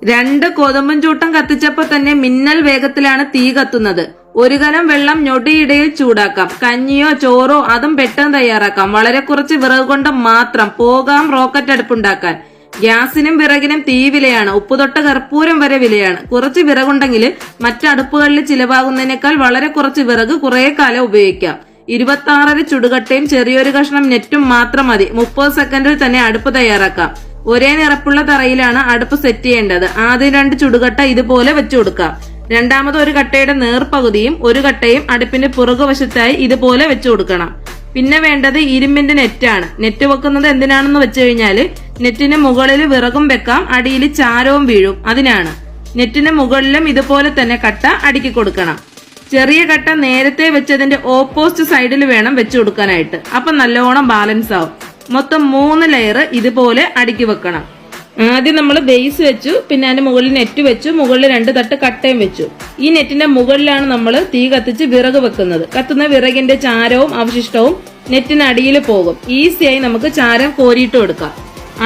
2 കോതമ്പൻ ചൂട്ടം കത്തിച്ചപ്പോ തന്നെ മിന്നൽ വേഗത്തിലാണ് തീ കത്തുന്നത്. 1 കലം വെള്ളം ഞൊടിയിടയിൽ ചൂടാക്കാം. കഞ്ഞിയോ ചോറോ അതും പെട്ടെന്ന് തയ്യാറാക്കാം. വളരെ കുറച്ച് വിറക് കൊണ്ട് മാത്രം പോകാം റോക്കറ്റ് അടുപ്പുണ്ടാക്കാൻ. ഗ്യാസിനും വിറകിനും തീ വിലയാണ്. ഉപ്പ് തൊട്ട കർപ്പൂരം വരെ വിലയാണ്. കുറച്ച് വിറകുണ്ടെങ്കിൽ മറ്റടുപ്പുകളിൽ ചിലവാകുന്നതിനേക്കാൾ വളരെ കുറച്ച് വിറക് കുറെ കാലം ഉപയോഗിക്കാം. 26 ചുടുകട്ടയും ചെറിയൊരു കഷ്ണം നെറ്റും മാത്രം മതി. 30 സെക്കൻഡിൽ തന്നെ അടുപ്പ് തയ്യാറാക്കാം. ഒരേ നിറപ്പുള്ള തറയിലാണ് അടുപ്പ് സെറ്റ് ചെയ്യേണ്ടത്. ആദ്യം 2 ചുടുകട്ട ഇതുപോലെ വെച്ചു കൊടുക്കാം. രണ്ടാമത് ഒരു കട്ടയുടെ നേർപകുതിയും ഒരു കട്ടയും അടുപ്പിന്റെ പുറകുവശത്തായി ഇതുപോലെ വെച്ചു കൊടുക്കണം. പിന്നെ വേണ്ടത് ഇരുമ്പിന്റെ നെറ്റാണ്. നെറ്റ് വെക്കുന്നത് എന്തിനാണെന്ന് വെച്ചു കഴിഞ്ഞാല് നെറ്റിന് മുകളിൽ വിറകും വെക്കാം, അടിയിൽ ചാരവും വീഴും. അതിനാണ്. നെറ്റിന് മുകളിലും ഇതുപോലെ തന്നെ കട്ട അടുക്കി കൊടുക്കണം. ചെറിയ കട്ട നേരത്തെ വെച്ചതിന്റെ ഓപ്പോസിറ്റ് സൈഡിൽ വേണം വെച്ചു കൊടുക്കാനായിട്ട്. അപ്പൊ നല്ലോണം ബാലൻസ് ആവും. മൊത്തം 3 ലെയർ ഇതുപോലെ അടുക്കി വെക്കണം. ആദ്യം നമ്മൾ ബേസ് വെച്ചു, പിന്നെ അതിന്റെ മുകളിൽ നെറ്റ് വെച്ചു, മുകളിൽ 2 തട്ട് കട്ടയും വെച്ചു. ഈ നെറ്റിന്റെ മുകളിലാണ് നമ്മൾ തീ കത്തിച്ച് വിറക് വെക്കുന്നത്. കത്തുന്ന വിറകിന്റെ ചാരവും അവശിഷ്ടവും നെറ്റിനടിയിൽ പോകും. ഈസിയായി നമുക്ക് ചാരം കോരിയിട്ട് കൊടുക്കാം.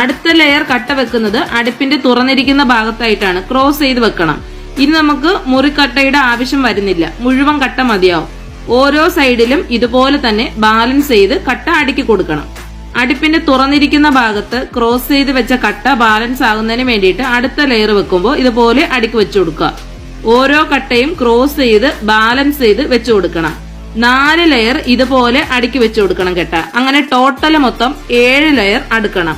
അടുത്ത ലെയർ കട്ട വെക്കുന്നത് അടുപ്പിന്റെ തുറന്നിരിക്കുന്ന ഭാഗത്തായിട്ടാണ്. ക്രോസ് ചെയ്ത് വെക്കണം. ഇനി നമുക്ക് മുറിക്കട്ടയുടെ ആവശ്യം വരുന്നില്ല. മുഴുവൻ കട്ട മതിയാവും. ഓരോ സൈഡിലും ഇതുപോലെ തന്നെ ബാലൻസ് ചെയ്ത് കട്ട അടുക്കി കൊടുക്കണം. അടുപ്പിന്റെ തുറന്നിരിക്കുന്ന ഭാഗത്ത് ക്രോസ് ചെയ്ത് വെച്ച കട്ട ബാലൻസ് ആകുന്നതിന് വേണ്ടിയിട്ട് അടുത്ത ലെയർ വെക്കുമ്പോൾ ഇതുപോലെ അടുക്കി വെച്ചു കൊടുക്കുക. ഓരോ കട്ടയും ക്രോസ് ചെയ്ത് ബാലൻസ് ചെയ്ത് വെച്ചു കൊടുക്കണം. 4 ലെയർ ഇതുപോലെ അടുക്കി വെച്ചു കൊടുക്കണം കെട്ട. അങ്ങനെ ടോട്ടൽ മൊത്തം 7 ലെയർ അടുക്കണം.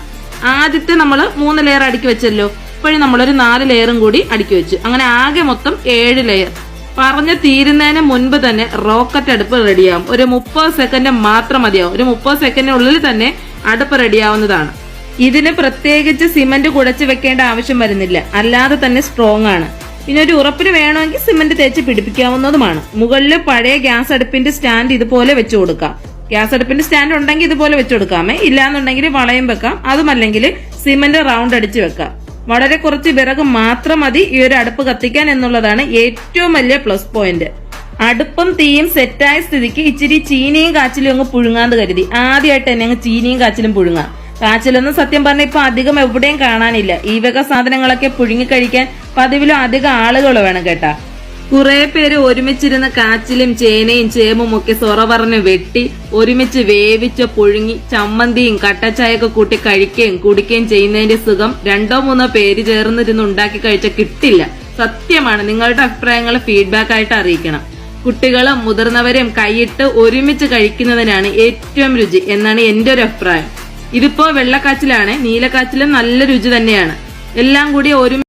ആദ്യത്തെ നമ്മൾ 3 ലെയർ അടുക്കി വെച്ചല്ലോ. ഇപ്പോഴും നമ്മളൊരു 4 ലെയറും കൂടി അടുക്കി വെച്ചു. അങ്ങനെ ആകെ മൊത്തം 7 ലെയർ. പറഞ്ഞു തീരുന്നതിന് മുൻപ് തന്നെ റോക്കറ്റ് അടുപ്പ് റെഡിയാവും. ഒരു 30 സെക്കൻഡ് മാത്രം മതിയാവും. ഒരു 30 സെക്കൻഡിനുള്ളിൽ തന്നെ അടുപ്പ് റെഡിയാവുന്നതാണ്. ഇതിന് പ്രത്യേകിച്ച് സിമന്റ് കുഴച്ച് വെക്കേണ്ട ആവശ്യം വരുന്നില്ല. അല്ലാതെ തന്നെ സ്ട്രോങ് ആണ്. പിന്നെ ഒരു ഉറപ്പിന് വേണമെങ്കിൽ സിമന്റ് തേച്ച് പിടിപ്പിക്കാവുന്നതുമാണ്. മുകളിൽ പഴയ ഗ്യാസ് അടുപ്പിന്റെ സ്റ്റാൻഡ് ഇതുപോലെ വെച്ചു കൊടുക്കാം. ഗ്യാസ് അടുപ്പിന്റെ സ്റ്റാൻഡ് ഉണ്ടെങ്കിൽ ഇതുപോലെ വെച്ചു കൊടുക്കാമേ. ഇല്ലാന്നുണ്ടെങ്കിൽ വളയം വെക്കാം. അതുമല്ലെങ്കിൽ സിമന്റ് റൗണ്ട് അടിച്ച് വെക്കാം. വളരെ കുറച്ച് വിറക് മാത്രം മതി ഈ ഒരു അടുപ്പ് കത്തിക്കാൻ എന്നുള്ളതാണ് ഏറ്റവും വലിയ പ്ലസ് പോയിന്റ്. അടുപ്പും തീയും സെറ്റായ സ്ഥിതിക്ക് ഇച്ചിരി ചീനിയും കാച്ചിലും അങ്ങ് പുഴുങ്ങാന്ന് കരുതി. ആദ്യമായിട്ട് തന്നെ അങ്ങ് ചീനിയും കാച്ചിലും പുഴുങ്ങാം. കാച്ചിലൊന്നും സത്യം പറഞ്ഞ ഇപ്പൊ അധികം എവിടെയും കാണാനില്ല. ഈ വക സാധനങ്ങളൊക്കെ പുഴുങ്ങി കഴിക്കാൻ പതിവിലും അധികം ആളുകൾ വേണം കേട്ടാ. കുറെ പേര് ഒരുമിച്ചിരുന്ന് കാച്ചിലും ചേനയും ചേമ്പും ഒക്കെ സൊറ പറഞ്ഞ് വെട്ടി ഒരുമിച്ച് വേവിച്ച് പുഴുങ്ങി ചമ്മന്തിയും കട്ടച്ചായൊക്കെ കൂട്ടി കഴിക്കുകയും കുടിക്കുകയും ചെയ്യുന്നതിന്റെ സുഖം 2-3 പേര് ചേർന്നിരുന്ന് ഉണ്ടാക്കി കഴിച്ച കിട്ടില്ല. സത്യമാണ്. നിങ്ങളുടെ അഭിപ്രായങ്ങൾ ഫീഡ്ബാക്ക് ആയിട്ട് അറിയിക്കണം. കുട്ടികളും മുതിർന്നവരും കൈയിട്ട് ഒരുമിച്ച് കഴിക്കുന്നതിനാണ് ഏറ്റവും രുചി എന്നാണ് എന്റെ ഒരു അഭിപ്രായം. ഇതിപ്പോ വെള്ളക്കാച്ചിലാണ്. നീലക്കാച്ചിലും നല്ല രുചി തന്നെയാണ്. എല്ലാം കൂടി